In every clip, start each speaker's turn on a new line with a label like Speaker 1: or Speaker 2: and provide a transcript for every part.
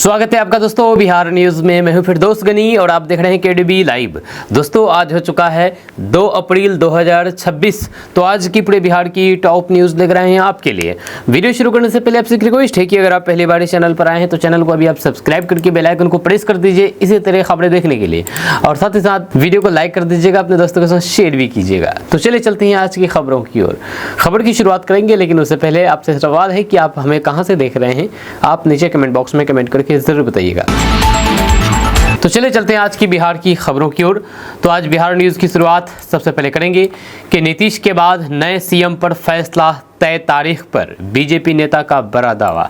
Speaker 1: स्वागत है आपका दोस्तों बिहार न्यूज में। मैं हूं फिरदौस गनी और आप देख रहे हैं केडीबी लाइव। दोस्तों आज हो चुका है 2 अप्रैल 2026। तो आज की पूरे बिहार की टॉप न्यूज लेकर आए हैं आपके लिए। वीडियो शुरू करने से पहले आपसे रिक्वेस्ट है कि अगर आप पहली बार इस चैनल पर आए हैं तो चैनल को अभी आप सब्सक्राइब करके बेल आइकन को प्रेस कर दीजिए इसी तरह खबरें देखने के लिए, और साथ ही साथ वीडियो को लाइक कर दीजिएगा, अपने दोस्तों के साथ शेयर भी कीजिएगा। तो चलिए चलते हैं आज की खबरों की ओर। खबर की शुरुआत करेंगे, लेकिन उससे पहले आपसे सवाल है कि आप हमें कहां से देख रहे हैं, आप नीचे कमेंट बॉक्स में कमेंट करके जरूर बताइएगा। तो चलिए चलते हैं आज की बिहार की खबरों की ओर। तो आज बिहार न्यूज की शुरुआत सबसे पहले करेंगे कि नीतीश के बाद नए सीएम पर फैसला तय तारीख पर बीजेपी नेता का बड़ा दावा।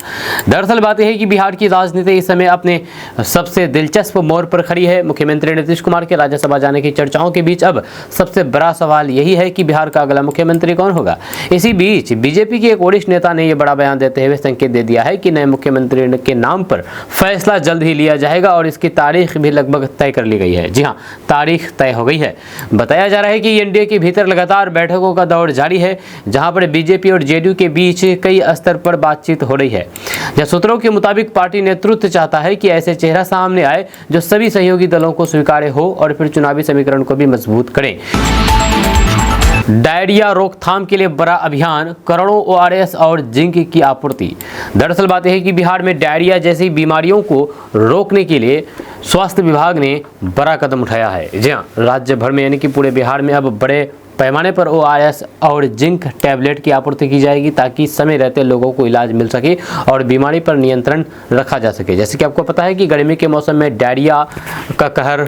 Speaker 1: दरअसल बात यह है कि बिहार की राजनीति इस समय अपने सबसे दिलचस्प मोड़ पर खड़ी है। मुख्यमंत्री नीतीश कुमार के राज्यसभा जाने की चर्चाओं के बीच अब सबसे बड़ा सवाल यही है कि बिहार का अगला मुख्यमंत्री कौन होगा। इसी बीच बीजेपी के एक वरिष्ठ नेता ने यह बड़ा बयान देते हुए संकेत दे दिया है कि नए मुख्यमंत्री के नाम पर फैसला जल्द ही लिया जाएगा और इसकी तारीख भी लगभग तय कर ली गई है। जी हाँ, तारीख तय हो गई है। बताया जा रहा है कि एनडीए के भीतर लगातार बैठकों का दौर जारी है, जहां पर बीजेपी और जेडीयू के बीच कई स्तर पर बातचीत हो रही है। जब सूत्रों के मुताबिक पार्टी नेतृत्व चाहता है कि ऐसे चेहरा सामने आए जो सभी सहयोगी दलों को स्वीकार्य हो और फिर चुनावी समीकरण को भी मजबूत करें। डायरिया रोकथाम के लिए बड़ा अभियान, करोड़ों ओआरएस और जिंक की आपूर्ति। दरअसल बात यह है कि बिहार में डायरिया जैसी बीमारियों को रोकने के लिए स्वास्थ्य विभाग ने बड़ा कदम उठाया है। जी हाँ, राज्य भर में यानी कि पूरे बिहार में अब बड़े पैमाने पर ओआरएस और जिंक टैबलेट की आपूर्ति की जाएगी, ताकि समय रहते लोगों को इलाज मिल सके और बीमारी पर नियंत्रण रखा जा सके। जैसे कि आपको पता है कि गर्मी के मौसम में डायरिया का कहर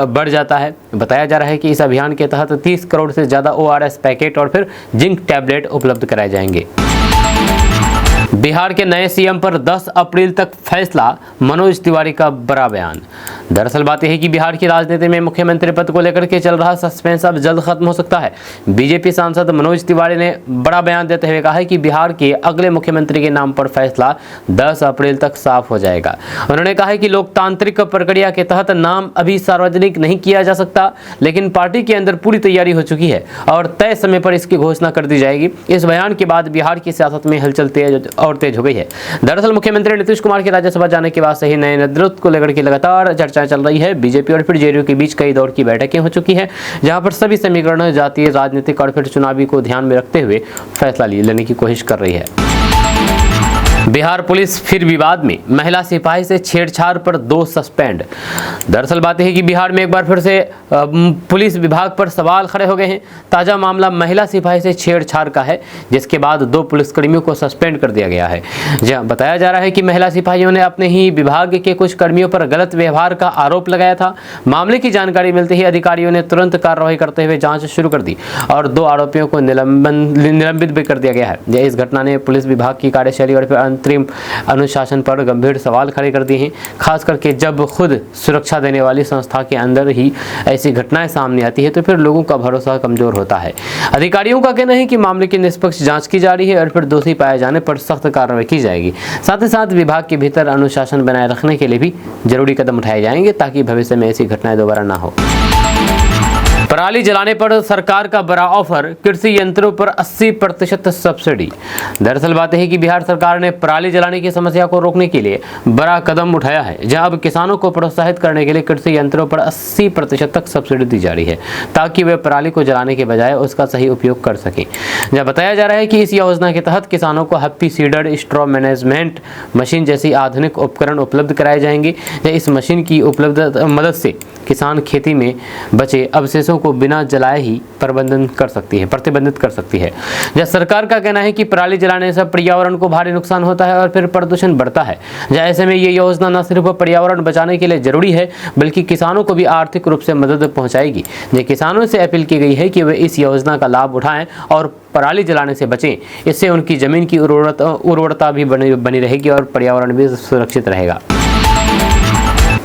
Speaker 1: बढ़ जाता है। बताया जा रहा है कि इस अभियान के तहत 30 करोड़ से ज़्यादा ओआरएस पैकेट और फिर जिंक टैबलेट उपलब्ध कराए जाएंगे। बिहार के नए सीएम पर 10 अप्रैल तक फैसला, मनोज तिवारी का बड़ा बयान। दरअसल बात यह है कि बिहार की राजनीति में मुख्यमंत्री पद को लेकर के चल रहा सस्पेंस अब जल्द खत्म हो सकता है। बीजेपी सांसद मनोज तिवारी ने बड़ा बयान देते हुए कहा है कि बिहार के अगले मुख्यमंत्री के नाम पर फैसला 10 अप्रैल तक साफ हो जाएगा। उन्होंने कहा है कि लोकतांत्रिक प्रक्रिया के तहत नाम अभी सार्वजनिक नहीं किया जा सकता, लेकिन पार्टी के अंदर पूरी तैयारी हो चुकी है और तय समय पर इसकी घोषणा कर दी जाएगी। इस बयान के बाद बिहार की सियासत में हलचल तेज हो गई है। दरअसल मुख्यमंत्री नीतीश कुमार के राज्यसभा जाने के बाद से ही नए नेतृत्व को लेकर के लगातार चर्चाएं चल रही है। बीजेपी और फिर जेडीयू के बीच कई दौर की बैठकें हो चुकी है, जहां पर सभी समीकरण जातीय, राजनीतिक और फिर चुनावी को ध्यान में रखते हुए फैसला लेने की कोशिश कर रही है। बिहार पुलिस फिर विवाद में, महिला सिपाही से छेड़छाड़ पर 2 सस्पेंड। दरअसल बात है कि बिहार में एक बार फिर से पुलिस विभाग पर सवाल खड़े हो गए हैं। ताजा मामला महिला सिपाही से छेड़छाड़ का है, जिसके बाद 2 पुलिसकर्मियों को सस्पेंड कर दिया गया है। जहां बताया जा रहा है कि महिला सिपाहियों ने अपने ही विभाग के कुछ कर्मियों पर गलत व्यवहार का आरोप लगाया था। मामले की जानकारी मिलते ही अधिकारियों ने तुरंत कार्रवाई करते हुए जाँच शुरू कर दी और 2 आरोपियों को निलंबित भी कर दिया गया है। इस घटना ने पुलिस विभाग की कार्यशैली और फिर अंतरिम अनुशासन पर गंभीर सवाल खड़े कर दिए हैं, खास करके जब खुद सुरक्षा देने वाली संस्था के अंदर ही ऐसी घटनाएं सामने आती है तो फिर लोगों का भरोसा कमजोर होता है। अधिकारियों का कहना है कि मामले की निष्पक्ष जांच की जा रही है और फिर दोषी पाए जाने पर सख्त कार्रवाई की जाएगी। साथ ही साथ विभाग के भीतर अनुशासन बनाए रखने के लिए भी जरूरी कदम उठाए जाएंगे, ताकि भविष्य में ऐसी घटनाएं दोबारा ना हो। पराली जलाने पर सरकार का बड़ा ऑफर, कृषि यंत्रों पर 80% सब्सिडी। दरअसल बात है कि बिहार सरकार ने पराली जलाने की समस्या को रोकने के लिए बड़ा कदम उठाया है, जहां अब किसानों को प्रोत्साहित करने के लिए कृषि यंत्रों पर 80% तक सब्सिडी दी जा रही है, ताकि वे पराली को जलाने के बजाय उसका सही उपयोग कर सकें। जहां बताया जा रहा है कि इस योजना के तहत किसानों को happy seeder, straw management machine जैसी आधुनिक उपकरण उपलब्ध कराए जाएंगे। इस मशीन की उपलब्ध मदद से किसान खेती में बचे अवशेषों को बिना जलाए ही प्रतिबंधित कर सकती है। जब सरकार का कहना है कि पराली जलाने से पर्यावरण को भारी नुकसान होता है और फिर प्रदूषण बढ़ता है। ऐसे में ये योजना न सिर्फ पर्यावरण बचाने के लिए जरूरी है, बल्कि किसानों को भी आर्थिक रूप से मदद पहुंचाएगी। किसानों से अपील की गई है कि वे इस योजना का लाभ उठाएं और पराली जलाने से बचें। इससे उनकी जमीन की उर्वरता भी बनी रहेगी और पर्यावरण भी सुरक्षित रहेगा।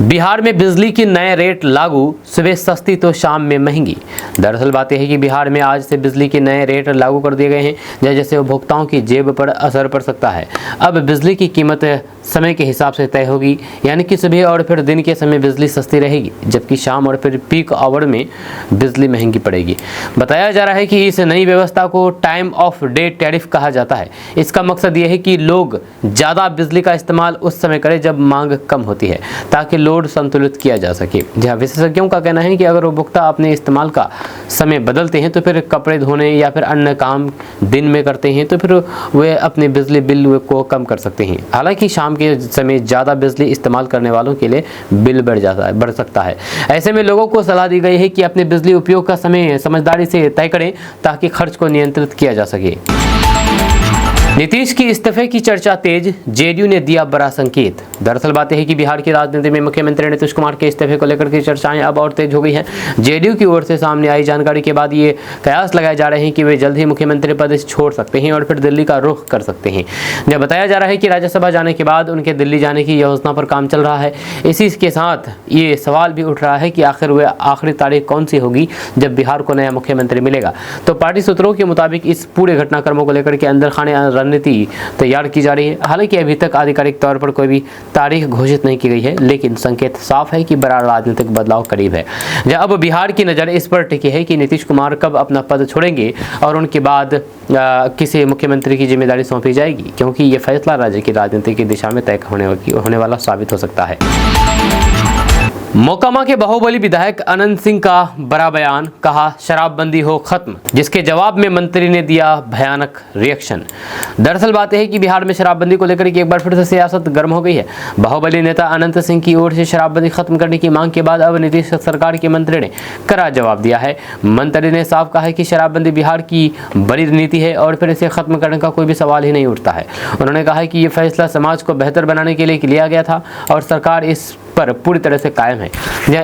Speaker 1: बिहार में बिजली की नए रेट लागू, सुबह सस्ती तो शाम में महंगी। दरअसल बात यह है कि बिहार में आज से बिजली के नए रेट लागू कर दिए गए हैं, जैसे उपभोक्ताओं की जेब पर असर पड़ सकता है। अब बिजली की कीमत समय के हिसाब से तय होगी, यानी कि सुबह और फिर दिन के समय बिजली सस्ती रहेगी, जबकि शाम और फिर पीक आवर में बिजली महंगी पड़ेगी। बताया जा रहा है कि इस नई व्यवस्था को टाइम ऑफ डे टैरिफ कहा जाता है। इसका मकसद यह है कि लोग ज़्यादा बिजली का इस्तेमाल उस समय करें जब मांग कम होती है, ताकि लोड संतुलित किया जा सके। जहाँ विशेषज्ञों का कहना है कि अगर उपभोक्ता अपने इस्तेमाल का समय बदलते हैं तो फिर कपड़े धोने या फिर अन्य काम दिन में करते हैं तो फिर वे अपने बिजली बिल को कम कर सकते हैं। हालांकि शाम के समय ज़्यादा बिजली इस्तेमाल करने वालों के लिए बिल बढ़ सकता है। ऐसे में लोगों को सलाह दी गई है कि अपने बिजली उपयोग का समय समझदारी से तय करें, ताकि खर्च को नियंत्रित किया जा सके। नीतीश की इस्तीफे की चर्चा तेज, जेडीयू ने दिया बड़ा संकेत। दरअसल बात है कि बिहार की राजनीति में मुख्यमंत्री नीतीश कुमार के इस्तीफे को लेकर की चर्चाएं अब और तेज हो गई हैं। जेडीयू की ओर से सामने आई जानकारी के बाद ये कयास लगाए जा रहे हैं कि वे जल्द ही मुख्यमंत्री पद छोड़ सकते हैं और फिर दिल्ली का रुख कर सकते हैं। जब बताया जा रहा है कि राज्यसभा जाने के बाद उनके दिल्ली जाने की योजना पर काम चल रहा है। इसी के साथ ये सवाल भी उठ रहा है कि आखिर वे आखिरी तारीख कौन सी होगी जब बिहार को नया मुख्यमंत्री मिलेगा। तो पार्टी सूत्रों के मुताबिक इस पूरे घटनाक्रमों को लेकर के अंदर खाने रणनीति तैयार की जा रही है। हालांकि अभी तक आधिकारिक तौर पर कोई भी तारीख घोषित नहीं की गई है, लेकिन संकेत साफ है कि बड़ा राजनीतिक बदलाव करीब है। जब अब बिहार की नज़र इस पर टिकी है कि नीतीश कुमार कब अपना पद छोड़ेंगे और उनके बाद किसे मुख्यमंत्री की जिम्मेदारी सौंपी जाएगी, क्योंकि ये फैसला राज्य की राजनीति की दिशा में तय होने वाला साबित हो सकता है। मोकामा के बाहुबली विधायक अनंत सिंह का बड़ा बयान, कहा शराबबंदी हो खत्म, जिसके जवाब में मंत्री ने दिया भयानक रिएक्शन। दरअसल बात है कि बिहार में शराबबंदी को लेकर एक बार फिर से सियासत गर्म हो गई है। बाहुबली नेता अनंत सिंह की ओर से शराबबंदी खत्म करने की मांग के बाद अब नीतीश सरकार के मंत्री ने कड़ा जवाब दिया है। मंत्री ने साफ कहा है कि शराबबंदी बिहार की बड़ी नीति है और फिर इसे खत्म करने का कोई भी सवाल ही नहीं उठता है। उन्होंने कहा है कि ये फैसला समाज को बेहतर बनाने के लिए लिया गया था और सरकार इस पर पूरी तरह से कायम है।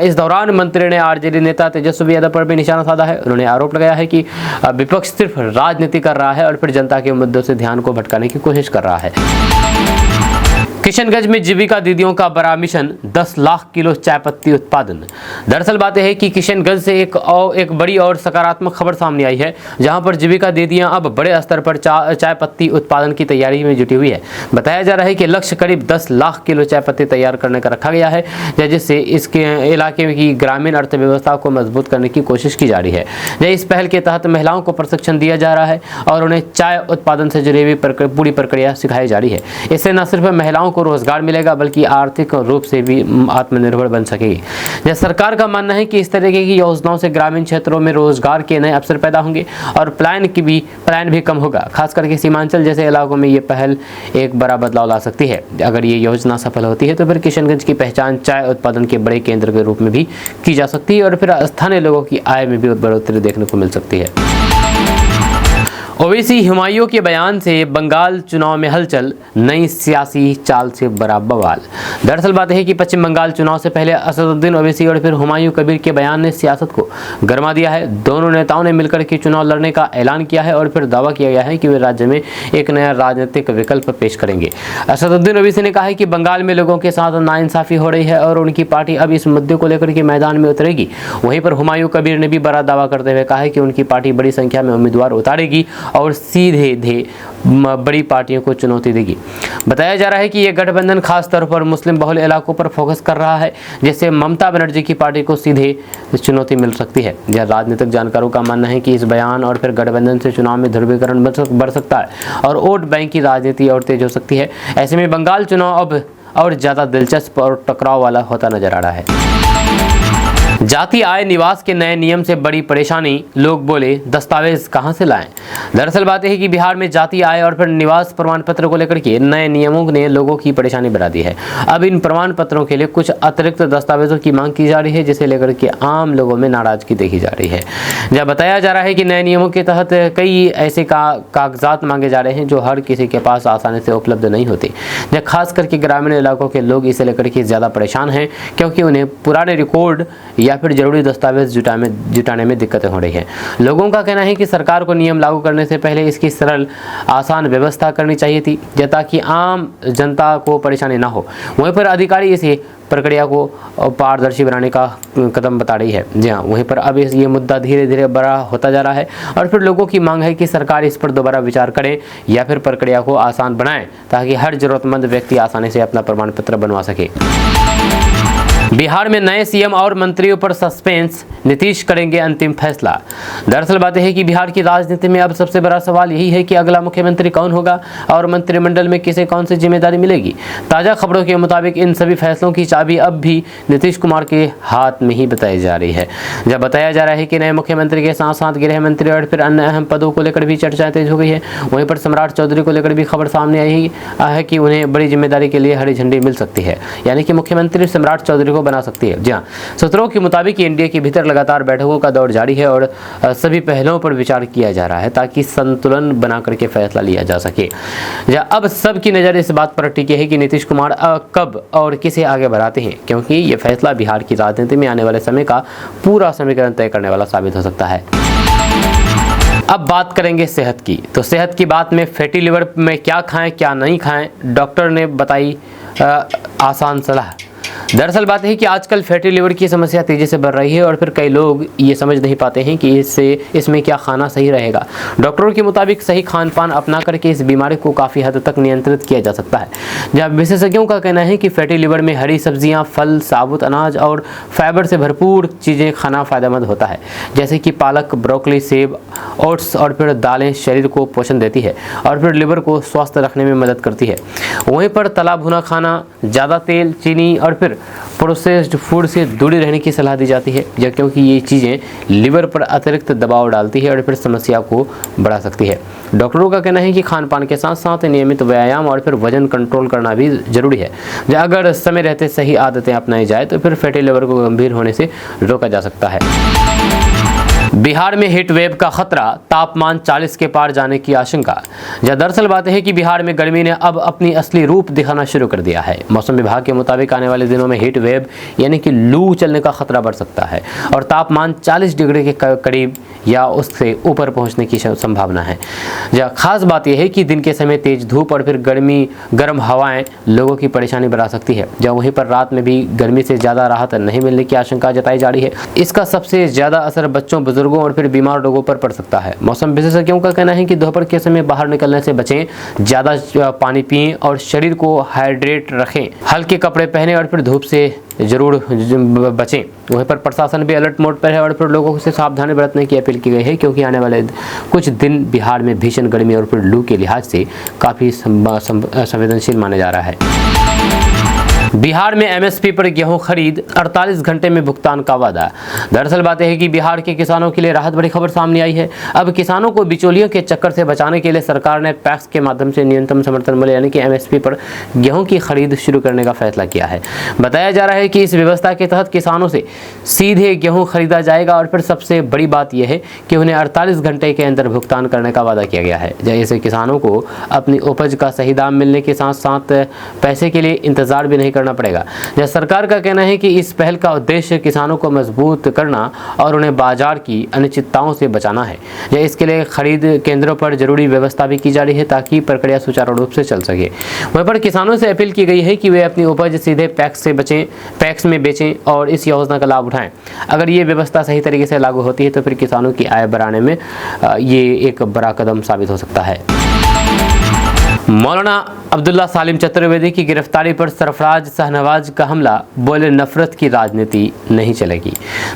Speaker 1: इस दौरान मंत्री ने आरजेडी नेता तेजस्वी यादव पर भी निशाना साधा है। उन्होंने आरोप लगाया है कि विपक्ष सिर्फ राजनीति कर रहा है और फिर जनता के मुद्दों से ध्यान को भटकाने की कोशिश कर रहा है। किशनगंज में जीविका दीदियों का बड़ा मिशन, 10 लाख किलो चाय पत्ती उत्पादन। दरअसल बात है कि किशनगंज से एक बड़ी और सकारात्मक खबर सामने आई है, जहां पर जीविका दीदियां अब बड़े स्तर पर चाय पत्ती उत्पादन की तैयारी में जुटी हुई है। बताया जा रहा है कि लक्ष्य करीब 10 लाख किलो चाय पत्ती तैयार करने का रखा गया है, जिससे इसके इलाके की ग्रामीण अर्थव्यवस्था को मजबूत करने की कोशिश की जा रही है। इस पहल के तहत महिलाओं को प्रशिक्षण दिया जा रहा है और उन्हें चाय उत्पादन से जुड़ी हुई पूरी प्रक्रिया सिखाई जा रही है। इससे न सिर्फ महिलाओं को रोजगार मिलेगा बल्कि आर्थिक रूप से भी आत्मनिर्भर बन सकेगी। सरकार का मानना है कि इस तरीके की योजनाओं से ग्रामीण क्षेत्रों में रोजगार के नए अवसर पैदा होंगे और पलायन भी कम होगा। खास करके सीमांचल जैसे इलाकों में ये पहल एक बड़ा बदलाव ला सकती है। अगर ये योजना सफल होती है तो फिर किशनगंज की पहचान चाय उत्पादन के बड़े केंद्र के रूप में भी की जा सकती है और फिर स्थानीय लोगों की आय में भी बढ़ोतरी देखने को मिल सकती है। ओवैसी हुमायूं के बयान से बंगाल चुनाव में हलचल, नई सियासी चाल से बड़ा बवाल। दरअसल बात है कि पश्चिम बंगाल चुनाव से पहले असदुद्दीन ओवैसी और फिर हुमायूं कबीर के बयान ने सियासत को गरमा दिया है। दोनों नेताओं ने मिलकर के चुनाव लड़ने का ऐलान किया है और फिर दावा किया गया है कि वे राज्य में एक नया राजनीतिक विकल्प पेश करेंगे। असदुद्दीन ओवैसी ने कहा है कि बंगाल में लोगों के साथ नाइंसाफी हो रही है और उनकी पार्टी अब इस मुद्दे को लेकर के मैदान में उतरेगी। वहीं पर हुमायूं कबीर ने भी बड़ा दावा करते हुए कहा है कि उनकी पार्टी बड़ी संख्या में उम्मीदवार उतारेगी और सीधे बड़ी पार्टियों को चुनौती देगी। बताया जा रहा है कि यह गठबंधन खास तौर पर मुस्लिम बहुल इलाकों पर फोकस कर रहा है, जिससे ममता बनर्जी की पार्टी को सीधे चुनौती मिल सकती है। यह राजनीतिक जानकारों का मानना है कि इस बयान और फिर गठबंधन से चुनाव में ध्रुवीकरण बढ़ सकता है और वोट बैंक की राजनीति और तेज हो सकती है। ऐसे में बंगाल चुनाव अब और ज़्यादा दिलचस्प और टकराव वाला होता नजर आ रहा है। जाति आय निवास के नए नियम से बड़ी परेशानी, लोग बोले दस्तावेज कहां से लाएं। दरअसल बात यह है कि बिहार में जाति आय और फिर निवास प्रमाण पत्र को लेकर के नए नियमों ने लोगों की परेशानी बढ़ा दी है। अब इन प्रमाण पत्रों के लिए कुछ अतिरिक्त दस्तावेजों की मांग की जा रही है, जिसे लेकर के आम लोगों में नाराजगी देखी जा रही है। जब बताया जा रहा है कि नए नियमों के तहत कई ऐसे कागजात मांगे जा रहे हैं जो हर किसी के पास आसानी से उपलब्ध नहीं होते। जब खास करके ग्रामीण इलाकों के लोग इसे लेकर के ज़्यादा परेशान हैं, क्योंकि उन्हें पुराने रिकॉर्ड या फिर जरूरी दस्तावेज जुटाने में दिक्कतें हो रही हैं। लोगों का कहना है कि सरकार को नियम लागू करने से पहले इसकी सरल आसान व्यवस्था करनी चाहिए थी, ताकि आम जनता को परेशानी ना हो। वहीं पर अधिकारी इसे प्रक्रिया को पारदर्शी बनाने का कदम बता रही है। जी हाँ, वहीं पर अब ये मुद्दा धीरे धीरे बड़ा होता जा रहा है और फिर लोगों की मांग है कि सरकार इस पर दोबारा विचार करे या फिर प्रक्रिया को आसान बनाए, ताकि हर जरूरतमंद व्यक्ति आसानी से अपना प्रमाण पत्र बनवा सके। बिहार में नए सीएम और मंत्रियों पर सस्पेंस, नीतीश करेंगे अंतिम फैसला। दरअसल बात है कि बिहार की राजनीति में अब सबसे बड़ा सवाल यही है कि अगला मुख्यमंत्री कौन होगा और मंत्रिमंडल में किसे कौन सी जिम्मेदारी मिलेगी। ताजा खबरों के मुताबिक इन सभी फैसलों की चाबी अब भी नीतीश कुमार के हाथ में ही बताई जा रही है। जब बताया जा रहा है कि नए मुख्यमंत्री के साथ साथ गृह मंत्री और फिर अन्य अहम पदों को लेकर भी चर्चाएं तेज हो गई है। वहीं पर सम्राट चौधरी को लेकर भी खबर सामने आई है कि उन्हें बड़ी जिम्मेदारी के लिए हरी झंडी मिल सकती है, यानी कि मुख्यमंत्री सम्राट चौधरी को बना सकती है। जी हाँ, सूत्रों के मुताबिक एनडीए के भीतर लगातार बैठकों का दौर जारी है और सभी पहलुओं पर विचार किया जा रहा है, ताकि संतुलन बना करके फैसला लिया जा सके। अब सबकी नज़र इस बात पर टिकी है कि नीतीश कुमार कब और किसे आगे बढ़ाते हैं, क्योंकि ये फैसला बिहार की राजनीति में आने वाले समय का पूरा समीकरण तय करने वाला साबित हो सकता है। अब बात करेंगे सेहत की। तो सेहत की बात में फैटी लिवर में क्या खाएं क्या नहीं खाएं, डॉक्टर ने बताई आसान सलाह। दरअसल बात है कि आजकल फैटी लिवर की समस्या तेजी से बढ़ रही है और फिर कई लोग ये समझ नहीं पाते हैं कि इसमें क्या खाना सही रहेगा। डॉक्टरों के मुताबिक सही खान पान अपना करके इस बीमारी को काफ़ी हद तक नियंत्रित किया जा सकता है। जब विशेषज्ञों का कहना है कि फैटी लिवर में हरी सब्जियां, फल, साबुत अनाज और फाइबर से भरपूर चीज़ें खाना फ़ायदेमंद होता है, जैसे कि पालक, ब्रोकली, सेब, ओट्स और फिर दालें शरीर को पोषण देती है और फिर लिवर को स्वस्थ रखने में मदद करती है। वहीं पर तला भुना खाना, ज़्यादा तेल, चीनी और फिर प्रोसेस्ड फूड से दूरी रहने की सलाह दी जाती है, क्योंकि ये चीज़ें लिवर पर अतिरिक्त दबाव डालती है और फिर समस्या को बढ़ा सकती है। डॉक्टरों का कहना है कि खान पान के साथ साथ नियमित व्यायाम और फिर वजन कंट्रोल करना भी जरूरी है। अगर समय रहते सही आदतें अपनाई जाए तो फिर फैटी लिवर को गंभीर होने से रोका जा सकता है। बिहार में हीट वेव का खतरा, तापमान 40 के पार जाने की आशंका। दरअसल बात है कि बिहार में गर्मी ने अब अपनी असली रूप दिखाना शुरू कर दिया है। मौसम विभाग के मुताबिक आने वाले दिनों में हीट वेव यानी कि लू चलने का खतरा बढ़ सकता है और तापमान 40 डिग्री के करीब या उससे ऊपर पहुंचने की संभावना है। खास बात यह है कि दिन के समय तेज धूप और फिर गर्म हवाएं लोगों की परेशानी बढ़ा सकती है। वहीं पर रात में भी गर्मी से ज़्यादा राहत नहीं मिलने की आशंका जताई जा रही है। इसका सबसे ज़्यादा असर बच्चों, बुजुर्गों और फिर बीमार लोगों पर पड़ सकता है। मौसम विशेषज्ञों का कहना है कि दोपहर के समय बाहर निकलने से बचें, ज़्यादा पानी पिएं और शरीर को हाइड्रेट रखें। हल्के कपड़े पहनें और फिर धूप से जरूर बचें। वहीं पर प्रशासन भी अलर्ट मोड पर है और फिर लोगों से सावधानी बरतने की अपील की गई है, क्योंकि आने वाले कुछ दिन बिहार में भीषण गर्मी और फिर लू के लिहाज से काफ़ी संवेदनशील माना जा रहा है। बिहार में एमएसपी पर गेहूं खरीद, 48 घंटे में भुगतान का वादा। दरअसल बात है कि बिहार के किसानों के लिए राहत बड़ी खबर सामने आई है। अब किसानों को बिचौलियों के चक्कर से बचाने के लिए सरकार ने पैक्स के माध्यम से न्यूनतम समर्थन मूल्य यानी कि एमएसपी पर गेहूं की खरीद शुरू करने का फैसला किया है। बताया जा रहा है कि इस व्यवस्था के तहत किसानों से सीधे गेहूँ खरीदा जाएगा और फिर सबसे बड़ी बात यह है कि उन्हें 48 घंटे के अंदर भुगतान करने का वादा किया गया है। जैसे किसानों को अपनी उपज का सही दाम मिलने के साथ साथ पैसे के लिए इंतजार भी नहीं करना पड़ेगा। सरकार का कहना है कि इस पहल का उद्देश्य किसानों को मजबूत करना और उन्हें बाजार की अनिश्चितताओं से बचाना है। इसके लिए खरीद केंद्रों पर जरूरी व्यवस्था भी की जा रही है, ताकि प्रक्रिया सुचारू रूप से चल सके। वहीं पर किसानों से अपील की गई है कि वे अपनी उपज सीधे पैक्स में बेचें और इस योजना का लाभ उठाएं। अगर ये व्यवस्था सही तरीके से लागू होती है तो फिर किसानों की आय बढ़ाने में ये एक बड़ा कदम साबित हो सकता है। मौलाना अब्दुल्ला सालिम चतुर्वेदी की गिरफ्तारी पर सरफराज शाहनवाज का हमला, बोले नफरत की राजनीति नहीं चलेगी।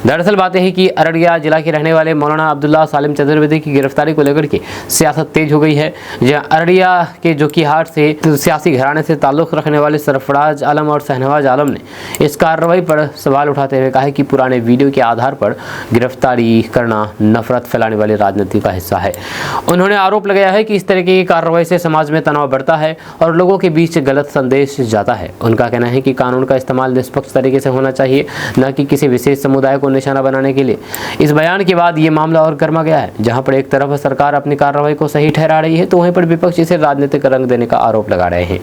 Speaker 1: दरअसल बात है कि अररिया जिला के रहने वाले मौलाना अब्दुल्ला सालिम चतुर्वेदी की गिरफ्तारी को लेकर के सियासत तेज हो गई है। जहां अररिया के जोकीहाट से सियासी घराने से ताल्लुक़ रखने वाले सरफराज आलम और शाहनवाज आलम ने इस कार्रवाई पर सवाल उठाते हुए कहा कि पुराने वीडियो के आधार पर गिरफ्तारी करना नफरत फैलाने वाली राजनीति का हिस्सा है। उन्होंने आरोप लगाया है कि इस तरह की कार्रवाई से समाज में तनाव बढ़ता है और लोगों के बीच गलत संदेश जाता है। उनका कहना है कि कानून का इस्तेमाल निष्पक्ष तरीके से होना चाहिए, न कि किसी विशेष समुदाय को निशाना बनाने के लिए। इस बयान के बाद ये मामला और गर्मा गया है। जहां पर एक तरफ सरकार अपनी कार्रवाई को सही ठहरा रही है तो वहीं पर विपक्ष इसे राजनीतिक रंग देने का आरोप लगा रहे हैं।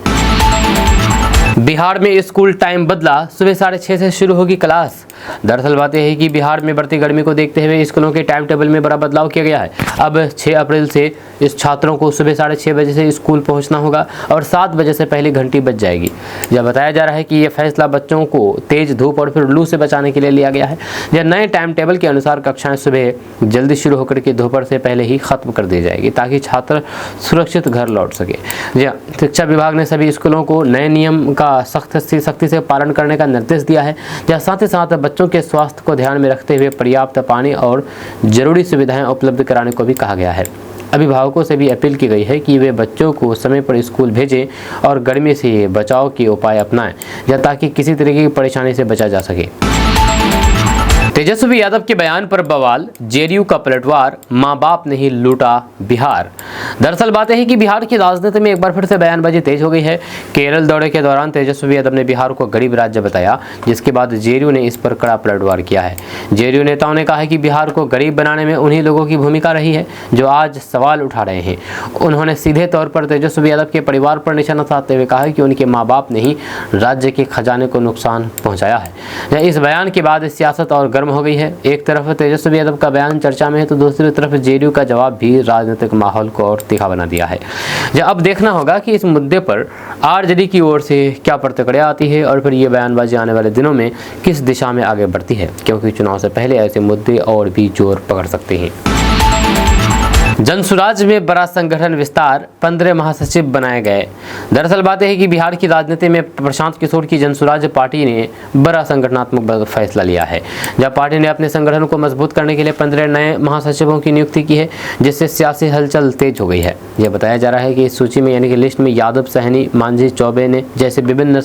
Speaker 1: बिहार में स्कूल टाइम बदला, सुबह 6:30 से शुरू होगी क्लास। दरअसल बात यह है कि बिहार में बढ़ती गर्मी को देखते हुए स्कूलों के टाइम टेबल में बड़ा बदलाव किया गया है। अब 6 अप्रैल से इस छात्रों को सुबह 6:30 बजे से स्कूल पहुंचना होगा और 7 बजे से पहले घंटी बज जाएगी। यह बताया जा रहा है कि यह फैसला बच्चों को तेज धूप और फिर लू से बचाने के लिए लिया गया है। यह नए टाइम टेबल के अनुसार कक्षाएं सुबह जल्दी शुरू होकर के दोपहर से पहले ही खत्म कर दी जाएगी ताकि छात्र सुरक्षित घर लौट सके। शिक्षा विभाग ने सभी स्कूलों को नए नियम का सख्ती से पालन करने का निर्देश दिया है। जहाँ साथ ही साथ बच्चों के स्वास्थ्य को ध्यान में रखते हुए पर्याप्त पानी और जरूरी सुविधाएं उपलब्ध कराने को भी कहा गया है। अभिभावकों से भी अपील की गई है कि वे बच्चों को समय पर स्कूल भेजें और गर्मी से बचाव के उपाय अपनाएं ताकि किसी तरह की परेशानी से बचा जा सके। तेजस्वी यादव के बयान पर बवाल, जेडीयू का पलटवार, मां बाप ने ही लूटा बिहार। दरअसल बात है कि बिहार की राजनीति में एक बार फिर से बयानबाजी तेज हो गई है। केरल दौरे के दौरान तेजस्वी यादव ने बिहार को गरीब राज्य बताया, जिसके बाद जेडीयू ने इस पर कड़ा पलटवार किया है। जेडीयू नेताओं ने कहा है कि बिहार को गरीब बनाने में उन्हीं लोगों की भूमिका रही है जो आज सवाल उठा रहे हैं। उन्होंने सीधे तौर पर तेजस्वी यादव के परिवार पर निशाना साधते हुए कहा कि उनके माँ बाप ने ही राज्य के खजाने को नुकसान पहुँचाया है। इस बयान के बाद सियासत और गर्म हो गई है। एक तरफ तेजस्वी यादव का बयान चर्चा में है तो दूसरी तरफ जेडीयू का जवाब भी राजनीतिक माहौल को और तीखा बना दिया है। अब देखना होगा कि इस मुद्दे पर आरजेडी की ओर से क्या प्रतिक्रिया आती है और फिर ये बयानबाजी आने वाले दिनों में किस दिशा में आगे बढ़ती है, क्योंकि चुनाव से पहले ऐसे मुद्दे और भी जोर पकड़ सकते हैं। जनसुराज में बड़ा संगठन विस्तार, 15 महासचिव बनाए गए। दरअसल बात है कि बिहार की राजनीति में प्रशांत किशोर की जनसुराज पार्टी ने बड़ा संगठनात्मक फैसला लिया है। जब पार्टी ने अपने संगठन को मजबूत करने के लिए 15 नए महासचिवों की नियुक्ति की है, जिससे सियासी हलचल तेज हो गई है। यह बताया जा रहा है कि इस सूची में यानी कि लिस्ट में यादव, सहनी, मांझी, चौबे ने जैसे विभिन्न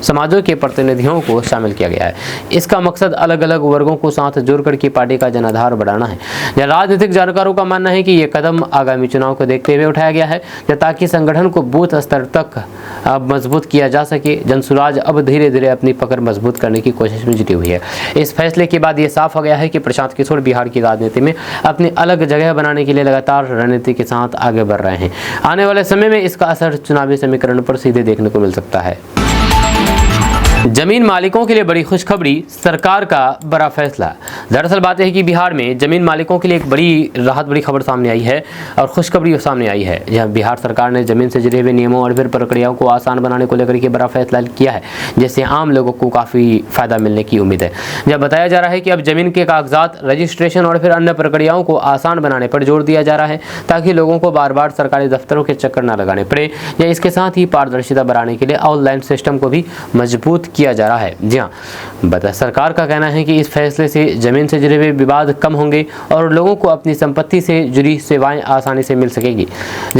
Speaker 1: समाजों के प्रतिनिधियों को शामिल किया गया है। इसका मकसद अलग अलग वर्गों को साथ जोड़कर की पार्टी का जनाधार बढ़ाना है। राजनीतिक जानकारों का मानना है कि ये कदम आगामी चुनाव को देखते हुए उठाया गया है ताकि संगठन को बूथ स्तर तक मजबूत किया जा सके। जनसुराज अब धीरे धीरे अपनी पकड़ मजबूत करने की कोशिश में जुटी हुई है। इस फैसले के बाद ये साफ हो गया है कि प्रशांत किशोर बिहार की राजनीति में अपनी अलग जगह बनाने के लिए लगातार रणनीति के साथ आगे बढ़ रहे हैं। आने वाले समय में इसका असर चुनावी समीकरण पर सीधे देखने को मिल सकता है। जमीन मालिकों के लिए बड़ी खुशखबरी, सरकार का बड़ा फैसला। दरअसल बात है कि बिहार में जमीन मालिकों के लिए एक बड़ी राहत, बड़ी खबर सामने आई है और खुशखबरी सामने आई है। यह बिहार सरकार ने जमीन से जुड़े हुए नियमों और फिर प्रक्रियाओं को आसान बनाने को लेकर के बड़ा फैसला किया है, जिससे आम लोगों को काफ़ी फायदा मिलने की उम्मीद है। यह बताया जा रहा है कि अब जमीन के कागजात, रजिस्ट्रेशन और फिर अन्य प्रक्रियाओं को आसान बनाने पर जोर दिया जा रहा है ताकि लोगों को बार बार सरकारी दफ्तरों के चक्कर न लगाने पड़े। या इसके साथ ही पारदर्शिता बढ़ाने के लिए ऑनलाइन सिस्टम को भी मजबूत किया जा रहा है। जी हाँ, सरकार का कहना है कि इस फैसले से जमीन से जुड़े हुए विवाद कम होंगे और लोगों को अपनी संपत्ति से जुड़ी सेवाएं आसानी से मिल सकेगी।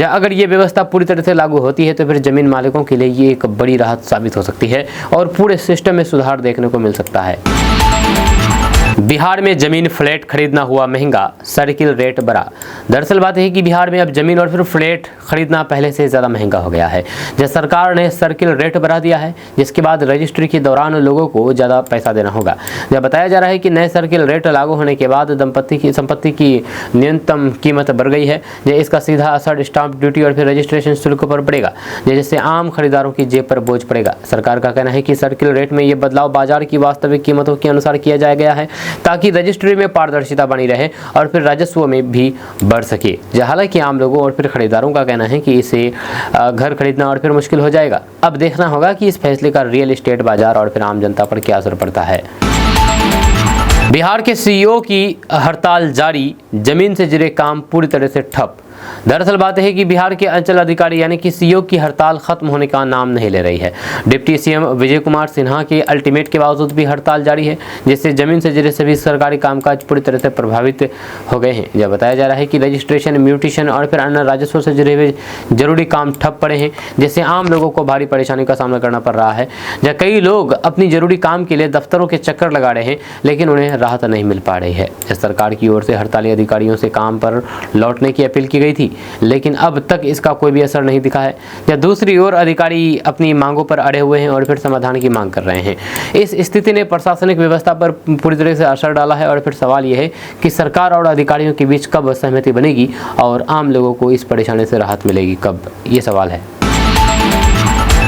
Speaker 1: अगर ये व्यवस्था पूरी तरह से लागू होती है तो फिर जमीन मालिकों के लिए ये एक बड़ी राहत साबित हो सकती है और पूरे सिस्टम में सुधार देखने को मिल सकता है। बिहार में जमीन फ्लैट खरीदना हुआ महंगा, सर्किल रेट बढ़ा। दरअसल बात है कि बिहार में अब जमीन और फिर फ्लैट खरीदना पहले से ज़्यादा महंगा हो गया है। जब सरकार ने सर्किल रेट बढ़ा दिया है, जिसके बाद रजिस्ट्री के दौरान लोगों को ज़्यादा पैसा देना होगा। जब बताया जा रहा है कि नए सर्किल रेट लागू होने के बाद संपत्ति की न्यूनतम कीमत बढ़ गई है। इसका सीधा असर स्टाम्प ड्यूटी और फिर रजिस्ट्रेशन शुल्क पर पड़ेगा, जिससे आम खरीदारों की जेब पर बोझ पड़ेगा। सरकार का कहना है कि सर्किल रेट में ये बदलाव बाजार की वास्तविक कीमतों के अनुसार किया जाया गया है ताकि रजिस्ट्री में पारदर्शिता बनी रहे और फिर राजस्व में भी बढ़ सके। हालांकि आम लोगों और फिर खरीदारों का कहना है कि इससे घर खरीदना और फिर मुश्किल हो जाएगा। अब देखना होगा कि इस फैसले का रियल एस्टेट बाजार और फिर आम जनता पर क्या असर पड़ता है। बिहार के सीईओ की हड़ताल जारी, जमीन से जुड़े काम पूरी तरह से ठप। दरअसल बात है कि बिहार के अंचल अधिकारी यानी कि सीईओ की हड़ताल खत्म होने का नाम नहीं ले रही है। डिप्टी सीएम विजय कुमार सिन्हा के अल्टीमेट के बावजूद भी हड़ताल जारी है, जिससे जमीन से जुड़े सभी सरकारी कामकाज पूरी तरह से प्रभावित हो गए हैं। यह बताया जा रहा है कि रजिस्ट्रेशन, म्यूटेशन और फिर अन्य राजस्व से जुड़े हुए जरूरी काम ठप पड़े हैं, जिससे आम लोगों को भारी परेशानी का सामना करना पड़ रहा है। जहाँ कई लोग अपनी जरूरी काम के लिए दफ्तरों के चक्कर लगा रहे हैं, लेकिन उन्हें राहत नहीं मिल पा रही है। सरकार की ओर से हड़ताली अधिकारियों से काम पर लौटने की अपील की गई थी, लेकिन अब तक इसका कोई भी असर नहीं दिखा है। या दूसरी ओर अधिकारी अपनी मांगों पर अड़े हुए हैं और फिर समाधान की मांग कर रहे हैं। इस स्थिति ने प्रशासनिक व्यवस्था पर पूरी तरह से असर डाला है और फिर सवाल यह है कि सरकार और अधिकारियों के बीच कब सहमति बनेगी और आम लोगों को इस परेशानी से राहत मिलेगी कब, ये सवाल है।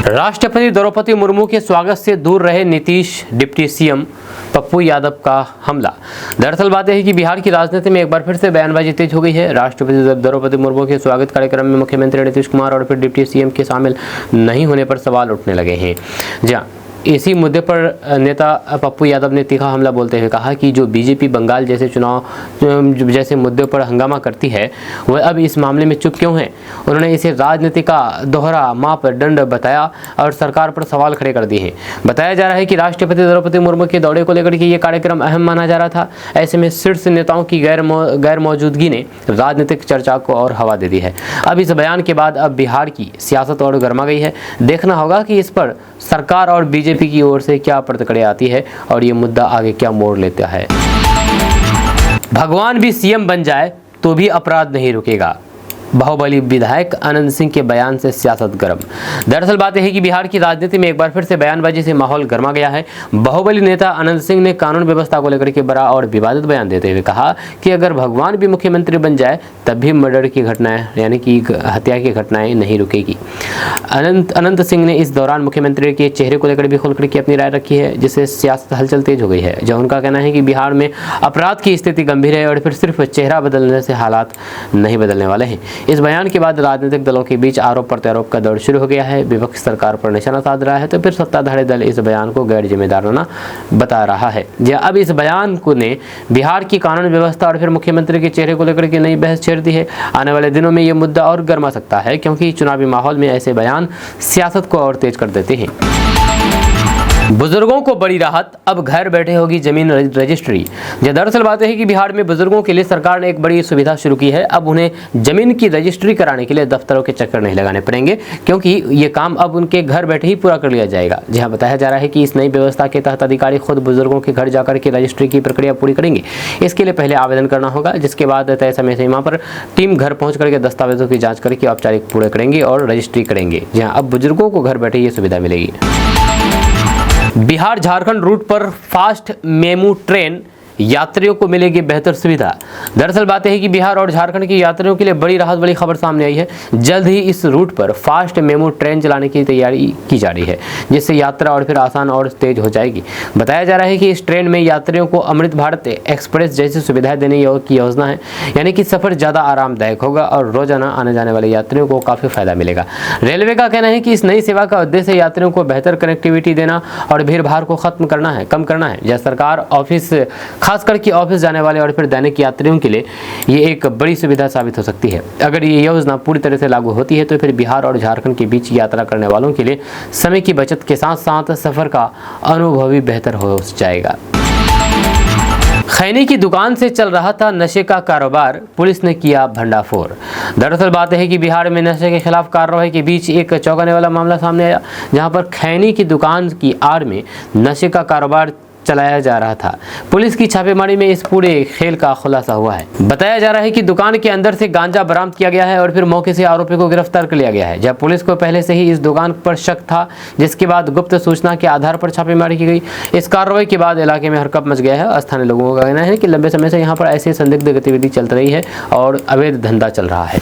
Speaker 1: राष्ट्रपति द्रौपदी मुर्मू के स्वागत से दूर रहे नीतीश, डिप्टी सीएम पप्पू यादव का हमला। दरअसल बात यह है कि बिहार की राजनीति में एक बार फिर से बयानबाजी तेज हो गई है। राष्ट्रपति द्रौपदी मुर्मू के स्वागत कार्यक्रम में मुख्यमंत्री नीतीश कुमार और फिर डिप्टी सीएम के शामिल नहीं होने पर सवाल उठने लगे हैं। जहाँ इसी मुद्दे पर नेता पप्पू यादव ने तीखा हमला बोलते हुए कहा कि जो बीजेपी बंगाल जैसे चुनाव जैसे मुद्दे पर हंगामा करती है वह अब इस मामले में चुप क्यों है। उन्होंने इसे राजनीति का दोहरा मापदंड बताया और सरकार पर सवाल खड़े कर दिए हैं। बताया जा रहा है कि राष्ट्रपति द्रौपदी मुर्मू के दौरे को लेकर के ये कार्यक्रम अहम माना जा रहा था। ऐसे में शीर्ष नेताओं की गैर मौजूदगी ने राजनीतिक चर्चा को और हवा दे दी है। अब इस बयान के बाद अब बिहार की सियासत और गर्मा गई है। देखना होगा कि इस पर सरकार और बीजेपी की ओर से क्या प्रतिक्रिया आती है और ये मुद्दा आगे क्या मोड़ लेता है। भगवान भी सीएम बन जाए तो भी अपराध नहीं रुकेगा। बाहुबली विधायक आनंद सिंह के बयान से सियासत गर्म। दरअसल बात यह है कि बिहार की राजनीति में एक बार फिर से बयानबाजी से माहौल गर्मा गया है। बाहुबली नेता आनंद सिंह ने कानून व्यवस्था को लेकर के बड़ा और विवादित बयान देते हुए कहा कि अगर भगवान भी मुख्यमंत्री बन जाए तब भी मर्डर की घटनाएं यानी कि हत्या की घटनाएं नहीं रुकेगी। अनंत सिंह ने इस दौरान मुख्यमंत्री के चेहरे को लेकर भी खुलकर के अपनी राय रखी है, जिससे सियासत हलचल तेज हो गई है। जब उनका कहना है कि बिहार में अपराध की स्थिति गंभीर है और फिर सिर्फ चेहरा बदलने से हालात नहीं बदलने वाले हैं। इस बयान के बाद राजनीतिक दलों के बीच आरोप प्रत्यारोप का दौर शुरू हो गया है। विपक्ष सरकार पर निशाना साध रहा है तो फिर सत्ताधारी दल इस बयान को गैर जिम्मेदाराना बता रहा है। अब इस बयान को ने बिहार की कानून व्यवस्था और फिर मुख्यमंत्री के चेहरे को लेकर के नई बहस छेड़ दी है। आने वाले दिनों में ये मुद्दा और गर्मा सकता है, क्योंकि चुनावी माहौल में ऐसे बयान सियासत को और तेज कर देते हैं। बुजुर्गों को बड़ी राहत, अब घर बैठे होगी जमीन रजिस्ट्री। दरअसल बात है कि बिहार में बुजुर्गों के लिए सरकार ने एक बड़ी सुविधा शुरू की है। अब उन्हें जमीन की रजिस्ट्री कराने के लिए दफ्तरों के चक्कर नहीं लगाने पड़ेंगे, क्योंकि ये काम अब उनके घर बैठे ही पूरा कर लिया जाएगा। जहां बताया जा रहा है कि इस नई व्यवस्था के तहत अधिकारी खुद बुजुर्गों के घर जाकर के रजिस्ट्री की प्रक्रिया पूरी करेंगे। इसके लिए पहले आवेदन करना होगा, जिसके बाद तय समय सीमा पर टीम घर पहुंच करके दस्तावेजों की जाँच करके औपचारिक पूरे करेंगे और रजिस्ट्री करेंगे। जहाँ अब बुजुर्गों को घर बैठे ये सुविधा मिलेगी। बिहार झारखंड रूट पर फास्ट मेमू ट्रेन, यात्रियों को मिलेगी बेहतर सुविधा। दरअसल बात है कि बिहार और झारखंड के यात्रियों के लिए बड़ी राहत वाली खबर सामने आई है। जल्द ही इस रूट पर फास्ट मेमू ट्रेन चलाने की तैयारी की जा रही है, जिससे यात्रा और फिर आसान और तेज हो जाएगी। बताया जा रहा है कि इस ट्रेन में यात्रियों को अमृत भारत एक्सप्रेस जैसी सुविधाएं देने की योजना है, यानी कि सफर ज़्यादा आरामदायक होगा और रोजाना आने जाने वाले यात्रियों को काफ़ी फायदा मिलेगा। रेलवे का कहना है कि इस नई सेवा का उद्देश्य यात्रियों को बेहतर कनेक्टिविटी देना और भीड़ भाड़ को कम करना है। जब सरकार ऑफिस खासकर कि ऑफिस जाने वाले और फिर दैनिक यात्रियों के लिए ये एक बड़ी सुविधा साबित हो सकती है। अगर ये योजना पूरी तरह से लागू होती है तो फिर बिहार और झारखंड के बीच यात्रा करने वालों के लिए समय की बचत के साथ साथ सफर का अनुभव भी बेहतर हो जाएगा। खैनी की दुकान से चल रहा था नशे का कारोबार, पुलिस ने किया भंडाफोड़। दरअसल बात है कि बिहार में नशे के खिलाफ कार्रवाई के बीच एक चौंकाने वाला मामला सामने आया, जहां पर खैनी की दुकान की आड़ में नशे का कारोबार चलाया जा रहा था। पुलिस की छापेमारी में इस पूरे खेल का खुलासा हुआ है। बताया जा रहा है कि दुकान के अंदर से गांजा बरामद किया गया है और फिर मौके से आरोपी को गिरफ्तार कर लिया गया है। जब पुलिस को पहले से ही इस दुकान पर शक था, जिसके बाद गुप्त सूचना के आधार पर छापेमारी की गई। इस कार्रवाई के बाद इलाके में हड़कंप मच गया है। स्थानीय लोगों का कहना है कि लंबे समय से यहाँ पर ऐसी संदिग्ध गतिविधि चल रही है और अवैध धंधा चल रहा है।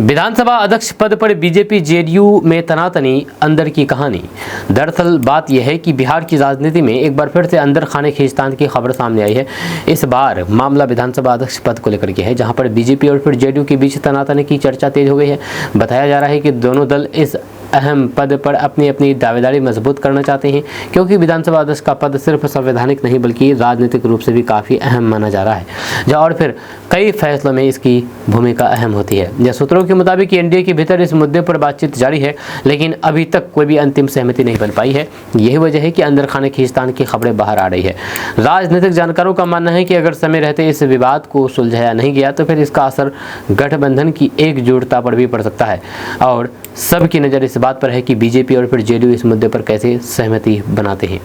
Speaker 1: विधानसभा अध्यक्ष पद पर बीजेपी जेडीयू में तनातनी, अंदर की कहानी। दरअसल बात यह है कि बिहार की राजनीति में एक बार फिर से अंदर खाने खींचतान की खबर सामने आई है। इस बार मामला विधानसभा अध्यक्ष पद को लेकर के है, जहां पर बीजेपी और फिर जेडीयू के बीच तनातनी की चर्चा तेज हो गई है। बताया जा रहा है कि दोनों दल इस अहम पद पर अपनी अपनी दावेदारी मजबूत करना चाहते हैं, क्योंकि विधानसभा अध्यक्ष का पद सिर्फ संवैधानिक नहीं बल्कि राजनीतिक रूप से भी काफ़ी अहम माना जा रहा है, और फिर कई फैसलों में इसकी भूमिका अहम होती है। यह सूत्रों के मुताबिक एनडीए के भीतर इस मुद्दे पर बातचीत जारी है, लेकिन अभी तक कोई भी अंतिम सहमति नहीं बन पाई है। यही वजह है कि अंदर खाने खींचतान की खबरें बाहर आ रही है। राजनीतिक जानकारों का मानना है कि अगर समय रहते इस विवाद को सुलझाया नहीं गया तो फिर इसका असर गठबंधन की एकजुटता पर भी पड़ सकता है, और सबकी नज़र इस बात पर है कि बीजेपी और फिर जेडीयू इस मुद्दे पर कैसे सहमति बनाते हैं।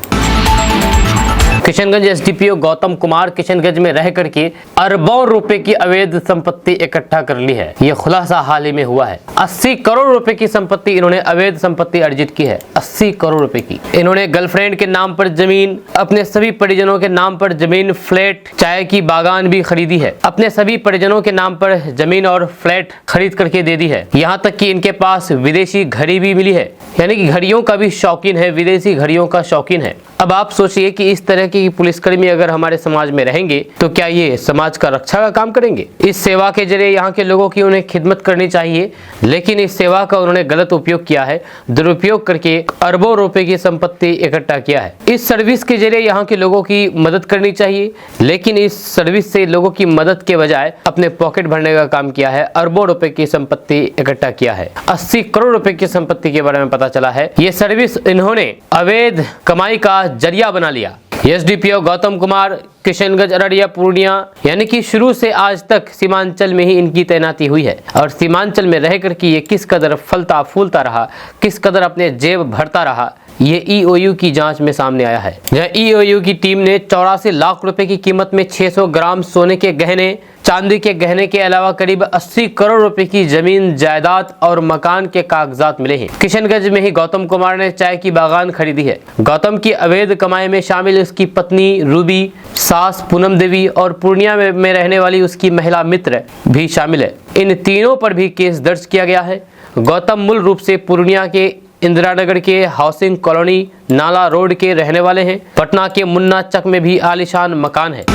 Speaker 1: किशनगंज एसडीपीओ गौतम कुमार किशनगंज में रह करके अरबों रुपए की अवैध संपत्ति इकट्ठा कर ली है। यह खुलासा हाल ही में हुआ है। 80 करोड़ रुपए की संपत्ति इन्होंने अवैध संपत्ति अर्जित की है। 80 करोड़ रुपए की। इन्होंने गर्लफ्रेंड के नाम पर जमीन, अपने सभी परिजनों के नाम पर जमीन, फ्लैट, चाय की बागान भी खरीदी है। अपने सभी परिजनों के नाम पर जमीन और फ्लैट खरीद करके दे दी है। यहाँ तक कि इनके पास विदेशी घड़ी भी मिली है, यानी कि घड़ियों का भी शौकीन है, विदेशी घड़ियों का शौकीन है। अब आप सोचिए कि इस तरह के पुलिसकर्मी अगर हमारे समाज में रहेंगे तो क्या ये समाज का रक्षा का काम करेंगे? इस सेवा के जरिए यहाँ के लोगों की उन्हें खिदमत करनी चाहिए, लेकिन इस सेवा का उन्होंने गलत उपयोग किया है, दुरुपयोग करके अरबों रुपए की संपत्ति इकट्ठा किया है। इस सर्विस के जरिए यहाँ के लोगों की मदद करनी चाहिए, लेकिन इस सर्विस से लोगों की मदद के बजाय अपने पॉकेट भरने का काम किया है। अरबों रुपए की संपत्ति इकट्ठा किया है। 80 करोड़ रुपए की संपत्ति के बारे में पता चला है। ये सर्विस इन्होंने अवैध कमाई का जरिया बना लिया। एसडीपीओ गौतम कुमार किशनगंज, अररिया, पूर्णिया, यानी कि शुरू से आज तक सीमांचल में ही इनकी तैनाती हुई है और सीमांचल में रहकर के ये किस कदर फलता फूलता रहा, किस कदर अपने जेब भरता रहा, ये ईओयू की जांच में सामने आया है। जहां ईओयू की टीम ने 84 लाख रुपए की कीमत में 600 ग्राम सोने के गहने, चांदी के गहने के अलावा करीब 80 करोड़ रुपए की जमीन, जायदाद और मकान के कागजात मिले हैं। किशनगंज में ही गौतम कुमार ने चाय की बागान खरीदी है। गौतम की अवैध कमाई में शामिल उसकी पत्नी रूबी, सास पूनम देवी और पूर्णिया में रहने वाली उसकी महिला मित्र भी शामिल है। इन तीनों पर भी केस दर्ज किया गया है। गौतम मूल रूप से पूर्णिया के इंदिरा नगर के हाउसिंग कॉलोनी नाला रोड के रहने वाले हैं। पटना के मुन्ना चक में भी आलीशान मकान है।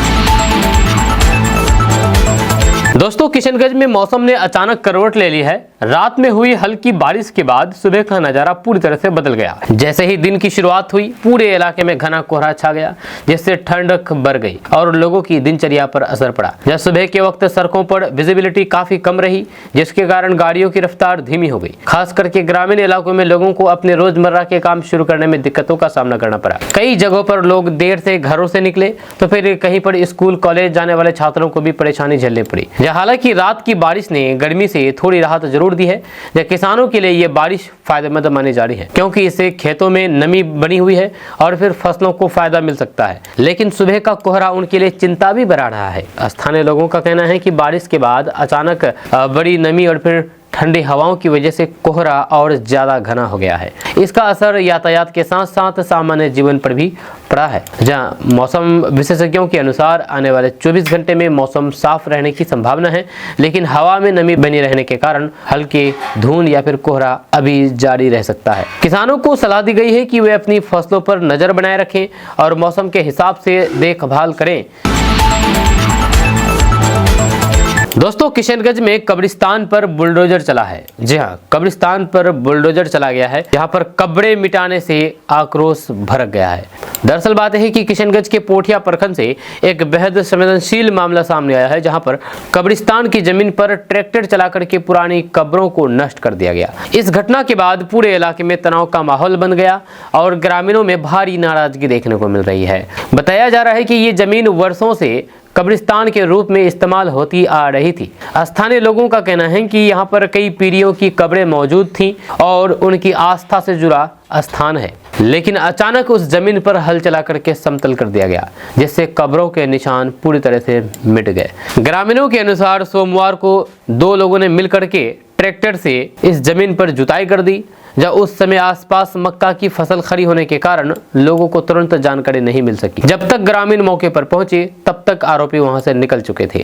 Speaker 1: दोस्तों, किशनगंज में मौसम ने अचानक करवट ले ली है। रात में हुई हल्की बारिश के बाद सुबह का नजारा पूरी तरह से बदल गया। जैसे ही दिन की शुरुआत हुई, पूरे इलाके में घना कोहरा छा गया, जिससे ठंडक बढ़ गई और लोगों की दिनचर्या पर असर पड़ा। जब सुबह के वक्त सड़कों पर विजिबिलिटी काफी कम रही, जिसके कारण गाड़ियों की रफ्तार धीमी हो गई। खास करके ग्रामीण इलाकों में लोगों को अपने रोजमर्रा के काम शुरू करने में दिक्कतों का सामना करना पड़ा। कई जगहों पर लोग देर से घरों से निकले तो फिर कहीं पर स्कूल कॉलेज जाने वाले छात्रों को भी परेशानी झेलनी पड़ी। हालांकि रात की बारिश ने गर्मी से थोड़ी राहत जरूर दी है। या किसानों के लिए ये बारिश फायदेमंद मानी जा रही है, क्योंकि इससे खेतों में नमी बनी हुई है और फिर फसलों को फायदा मिल सकता है। लेकिन सुबह का कोहरा उनके लिए चिंता भी बढ़ा रहा है। स्थानीय लोगों का कहना है कि बारिश के बाद अचानक बड़ी नमी और फिर ठंडी हवाओं की वजह से कोहरा और ज्यादा घना हो गया है। इसका असर यातायात के साथ साथ सामान्य जीवन पर भी पड़ा है। जहां मौसम विशेषज्ञों के अनुसार आने वाले 24 घंटे में मौसम साफ रहने की संभावना है, लेकिन हवा में नमी बनी रहने के कारण हल्के धुंध या फिर कोहरा अभी जारी रह सकता है। किसानों को सलाह दी गई है कि वे अपनी फसलों पर नजर बनाए रखें और मौसम के हिसाब से देखभाल करें। दोस्तों, किशनगंज में कब्रिस्तान पर बुलडोजर चला है। जी हाँ, कब्रिस्तान पर बुलडोजर चला गया है। यहाँ पर कब्रें मिटाने से आक्रोश भड़क गया है। दरअसल बात है कि किशनगंज के पोठिया प्रखंड से एक बेहद संवेदनशील मामला सामने आया है, जहाँ पर कब्रिस्तान की जमीन पर ट्रैक्टर चला करके पुरानी कब्रों को नष्ट कर दिया गया। इस घटना के बाद पूरे इलाके में तनाव का माहौल बन गया और ग्रामीणों में भारी नाराजगी देखने को मिल रही है। बताया जा रहा है कि ये जमीन वर्षों से कब्रिस्तान के रूप में इस्तेमाल होती आ रही थी। स्थानीय लोगों का कहना है कि यहाँ पर कई पीढ़ियों की कब्रें मौजूद थीं और उनकी आस्था से जुड़ा स्थान है, लेकिन अचानक उस जमीन पर हल चला करके समतल कर दिया गया, जिससे कब्रों के निशान पूरी तरह से मिट गए। ग्रामीणों के अनुसार सोमवार को 2 लोगों ने मिलकर के ट्रैक्टर से इस जमीन पर जुताई कर दी। जब उस समय आसपास मक्का की फसल खड़ी होने के कारण लोगों को तुरंत जानकारी नहीं मिल सकी। जब तक ग्रामीण मौके पर पहुंचे तब तक आरोपी वहां से निकल चुके थे।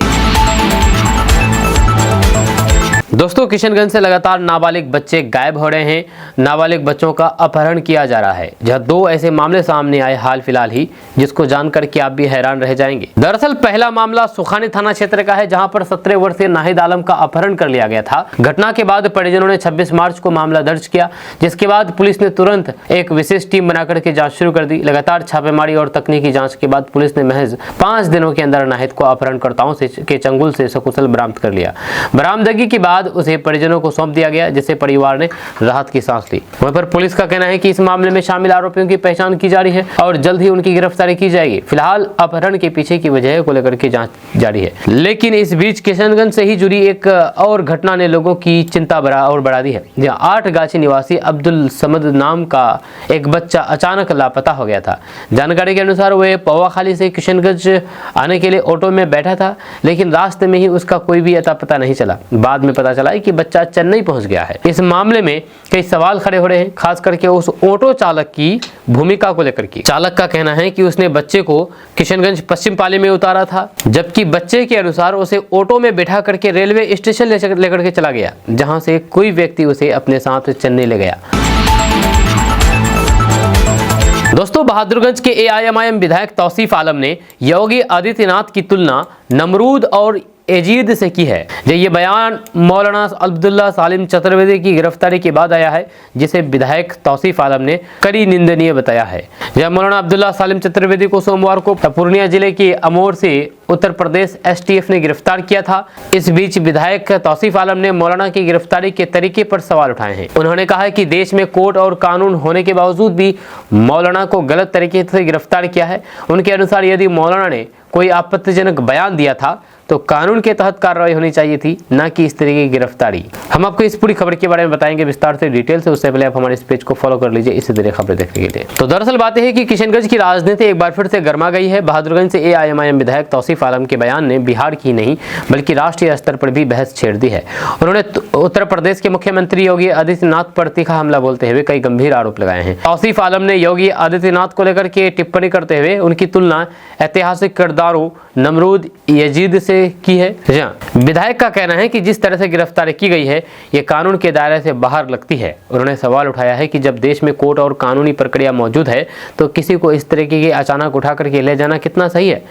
Speaker 1: दोस्तों, किशनगंज से लगातार नाबालिग बच्चे गायब हो रहे हैं। नाबालिग बच्चों का अपहरण किया जा रहा है। जहां 2 ऐसे मामले सामने आए हाल फिलहाल ही, जिसको जानकर कि आप भी हैरान रह जाएंगे। दरअसल पहला मामला सुखानी थाना क्षेत्र का है, जहां पर 17 वर्षीय नाहिद आलम का अपहरण कर लिया गया था। घटना के बाद परिजनों ने 26 मार्च को मामला दर्ज किया, जिसके बाद पुलिस ने तुरंत एक विशेष टीम बनाकर के जाँच शुरू कर दी। लगातार छापेमारी और तकनीकी जाँच के बाद पुलिस ने महज 5 दिनों के अंदर नाहिद को अपहरणकर्ताओं के चंगुल से सकुशल बरामद कर लिया। बरामदगी के बाद बाद उसे परिजनों को सौंप दिया गया, जिससे परिवार ने राहत की सांस ली। वहीं पर पुलिस का कहना है कि इस मामले में शामिल आरोपियों की पहचान की जा रही है और जल्द ही उनकी गिरफ्तारी की जाएगी। फिलहाल अपहरण के पीछे की वजह को लेकर के जांच जारी है। लेकिन इस बीच किशनगंज से ही जुड़ी एक और घटना ने लोगों की चिंता बढ़ा दी है। जहाँ 8 गाछी निवासी अब्दुल समद नाम का एक बच्चा अचानक लापता हो गया था। जानकारी के अनुसार वह पौवाखाली से किशनगंज आने के लिए ऑटो में बैठा था, लेकिन रास्ते में ही उसका कोई भी अता पता नहीं चला। बाद में पता चला कि बच्चा चेन्नई पहुंच गया है। इस मामले में कई सवाल खड़े हो रहे हैं, खास करके उस ऑटो चालक की भूमिका को लेकर के। चालक का कहना है कि उसने बच्चे को किशनगंज पश्चिम पाली में उतारा था, जबकि बच्चे के अनुसार उसे ऑटो में बैठा करके रेलवे स्टेशन लेकर के चला गया, जहां से कोई व्यक्ति उसे अपने साथ चेन्नई ले गया। दोस्तों, बहादुरगंज के एआईएमआईएम विधायक तौसीफ आलम ने योगी आदित्यनाथ की तुलना नमरूद और यजीद से की है। ये बयान मौलाना अब्दुल्ला सालिम चतुर्वेदी की गिरफ्तारी के बाद आया है, जिसे विधायक तौसीफ आलम ने कड़ी निंदनीय बताया है। जब मौलाना अब्दुल्ला सालिम चतुर्वेदी को सोमवार को पूर्णिया जिले के अमोर से उत्तर प्रदेश एसटीएफ ने गिरफ्तार किया था। इस बीच विधायक तौसीफ आलम ने मौलाना की गिरफ्तारी के तरीके पर सवाल उठाए हैं। उन्होंने कहा है कि देश में कोर्ट और कानून होने के बावजूद भी मौलाना को गलत तरीके से गिरफ्तार किया है। उनके अनुसार यदि मौलाना ने कोई आपत्तिजनक बयान दिया था तो कानून के तहत कार्रवाई होनी चाहिए थी, न कि इस तरीके की गिरफ्तारी। हम आपको इस पूरी खबर के बारे में बताएंगे विस्तार से, डिटेल से। उससे पहले आप हमारे इस पेज को फॉलो कर लीजिए इसी तरह खबरें देखने के लिए। तो दरअसल बात यह है कि किशनगंज की राजनीति एक बार फिर से गर्मा गई है। बहादुरगंज से एआईएमआईएम विधायक तौसीफ आलम के बयान ने बिहार की नहीं बल्कि राष्ट्रीय स्तर पर भी बहस छेड़ दी है। उन्होंने उत्तर प्रदेश के मुख्यमंत्री योगी आदित्यनाथ पर तीखा हमला बोलते हुए कई गंभीर आरोप लगाए हैं। तौसीफ आलम ने योगी आदित्यनाथ को लेकर के टिप्पणी करते हुए उनकी तुलना ऐतिहासिक किरदारों नमरूद यजीद से की है। विधायक का कहना है कि जिस तरह से गिरफ्तारी की गई है ये कानून के दायरे से बाहर लगती है। उन्होंने सवाल उठाया है कि जब देश में कोर्ट और कानूनी प्रक्रिया मौजूद है तो किसी को इस तरीके की अचानक उठा करके ले जाना कितना सही है।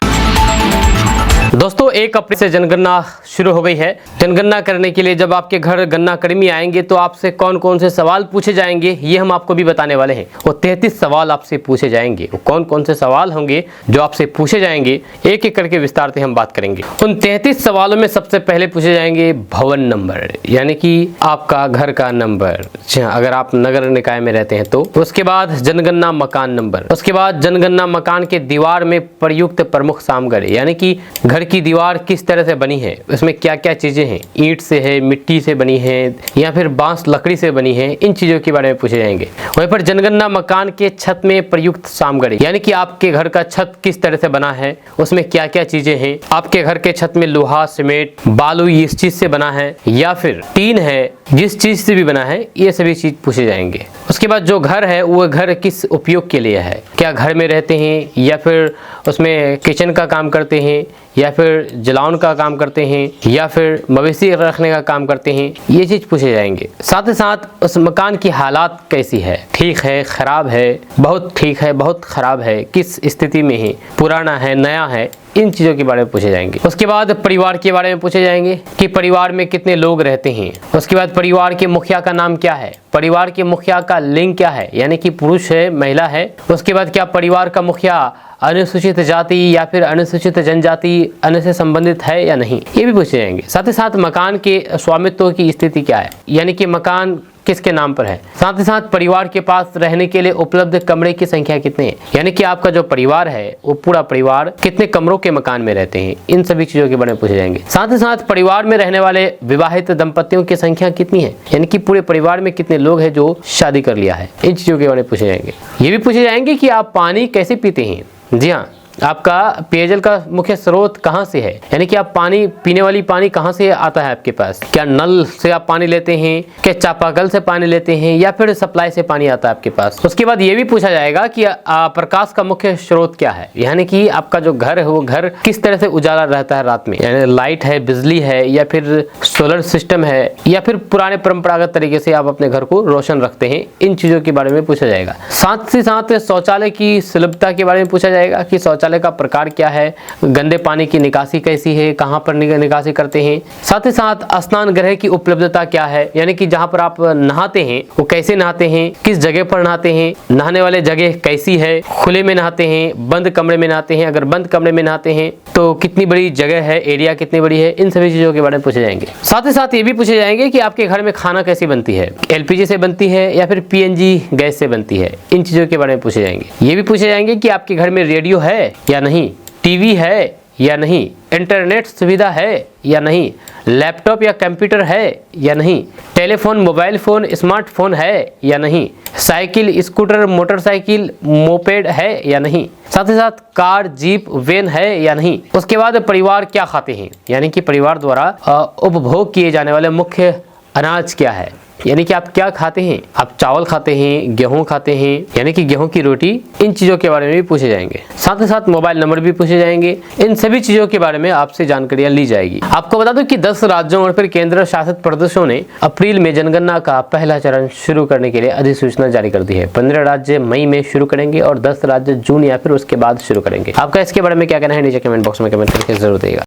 Speaker 1: दोस्तों, 1 अप्रैल से जनगणना शुरू हो गई है। जनगणना करने के लिए जब आपके घर गणना कर्मी आएंगे तो आपसे कौन कौन से सवाल पूछे जाएंगे ये हम आपको भी बताने वाले हैं। वो 33 सवाल आपसे पूछे जाएंगे। वो कौन कौन से सवाल होंगे जो आपसे पूछे जाएंगे, एक एक करके विस्तार से हम बात करेंगे। उन 33 सवालों में सबसे पहले पूछे जाएंगे भवन नंबर, यानी कि आपका घर का नंबर, अगर आप नगर निकाय में रहते हैं तो। उसके बाद जनगणना मकान नंबर, उसके बाद जनगणना मकान के दीवार में प्रयुक्त प्रमुख सामग्री, यानी कि घर की दीवार किस तरह से बनी है, उसमें क्या क्या चीजें हैं, ईंट से है, मिट्टी से बनी है या फिर बांस लकड़ी से बनी है, इन चीजों के बारे में पूछे जाएंगे। वहीं पर जनगणना मकान के छत में प्रयुक्त सामग्री, यानी कि आपके घर का छत किस तरह से बना है, उसमें क्या क्या चीजें हैं, आपके घर के छत में लोहा, सीमेंट, बालू इस चीज से बना है या फिर टीन है जिस चीज से भी बना है, ये सभी चीज पूछे जाएंगे। उसके बाद जो घर है वो घर किस उपयोग के लिए है, क्या घर में रहते हैं या फिर उसमें किचन का काम करते हैं या फिर जलावन का काम करते हैं या फिर मवेशी रखने का काम करते हैं, ये चीज पूछे जाएंगे। साथ ही साथ उस मकान की हालात कैसी है, ठीक है, खराब है, बहुत ठीक है, बहुत खराब है, किस स्थिति में है, पुराना है, नया है, इन चीजों के बारे में पूछे जाएंगे। उसके बाद परिवार के बारे में पूछे जाएंगे कि परिवार में कितने लोग रहते हैं। उसके बाद परिवार के मुखिया का नाम क्या है, परिवार के मुखिया का लिंग क्या है, यानी कि पुरुष है, महिला है। उसके बाद क्या परिवार का मुखिया अनुसूचित जाति या फिर अनुसूचित जनजाति अन्य से संबंधित है या नहीं, ये भी पूछे जाएंगे। साथ ही साथ मकान के स्वामित्व की स्थिति क्या है, यानी कि मकान किसके नाम पर है। साथ ही साथ परिवार के पास रहने के लिए उपलब्ध कमरे की संख्या कितनी है, यानी कि आपका जो परिवार है वो पूरा परिवार कितने कमरों के मकान में रहते हैं, इन सभी चीजों के बारे में पूछे जाएंगे। साथ ही साथ परिवार में रहने वाले विवाहित दंपतियों की संख्या कितनी है, यानी कि पूरे परिवार में कितने लोग हैं जो शादी कर लिया है, इन चीजों के बारे में पूछे जाएंगे। ये भी पूछे जाएंगे कि आप पानी कैसे पीते हैं। जी हाँ, आपका पेयजल का मुख्य स्रोत कहाँ से है, यानी कि आप पानी पीने वाली पानी कहाँ से आता है आपके पास, क्या नल से आप पानी लेते हैं, क्या चापाकल से पानी लेते हैं या फिर सप्लाई से पानी आता है आपके पास। उसके बाद ये भी पूछा जाएगा कि प्रकाश का मुख्य स्रोत क्या है, यानी कि आपका जो घर है वो घर किस तरह से उजाला रहता है रात में, यानी लाइट है, बिजली है या फिर सोलर सिस्टम है या फिर पुराने परंपरागत तरीके से आप अपने घर को रोशन रखते हैं, इन चीजों के बारे में पूछा जाएगा। साथ ही साथ शौचालय की सुलभता के बारे में पूछा जाएगा कि शौचालय शौचालय का प्रकार क्या है, गंदे पानी की निकासी कैसी है, कहाँ पर निकासी करते हैं। साथ ही साथ स्नान गृह की उपलब्धता क्या है, यानी कि जहाँ पर आप नहाते हैं वो कैसे नहाते हैं, किस जगह पर नहाते हैं, नहाने वाले जगह कैसी है, खुले में नहाते हैं, बंद कमरे में नहाते हैं, अगर बंद कमरे में नहाते हैं तो कितनी बड़ी जगह है, एरिया कितनी बड़ी है, इन सभी चीज़ों के बारे में पूछे जाएंगे। साथ ही साथ ये भी पूछे जाएंगे कि आपके घर में खाना कैसी बनती है, एलपीजी से बनती है या फिर पीएनजी गैस से बनती है, इन चीज़ों के बारे में पूछे जाएंगे। ये भी पूछे जाएंगे कि आपके घर में रेडियो है या नहीं, टीवी है या नहीं, इंटरनेट सुविधा है या नहीं, लैपटॉप या कंप्यूटर है या नहीं, टेलीफोन, मोबाइल फ़ोन, स्मार्टफोन है या नहीं, साइकिल, स्कूटर, मोटरसाइकिल, मोपेड है या नहीं, साथ ही साथ कार, जीप, वैन है या नहीं। उसके बाद परिवार क्या खाते हैं, यानी कि परिवार द्वारा उपभोग किए जाने वाले मुख्य अनाज क्या है, यानी कि आप क्या खाते हैं, आप चावल खाते हैं, गेहूं खाते हैं, यानी कि गेहूं की रोटी, इन चीज़ों के बारे में भी पूछे जाएंगे। साथ ही साथ मोबाइल नंबर भी पूछे जाएंगे। इन सभी चीज़ों के बारे में आपसे जानकारियां ली जाएगी। आपको बता दूं कि 10 राज्यों और फिर केंद्र शासित प्रदेशों ने अप्रैल में जनगणना का पहला चरण शुरू करने के लिए अधिसूचना जारी कर दी है। 15 राज्य मई में शुरू करेंगे और 10 राज्य जून या फिर उसके बाद शुरू करेंगे। आपका इसके बारे में क्या कहना है नीचे कमेंट बॉक्स में कमेंट करके जरूर देगा।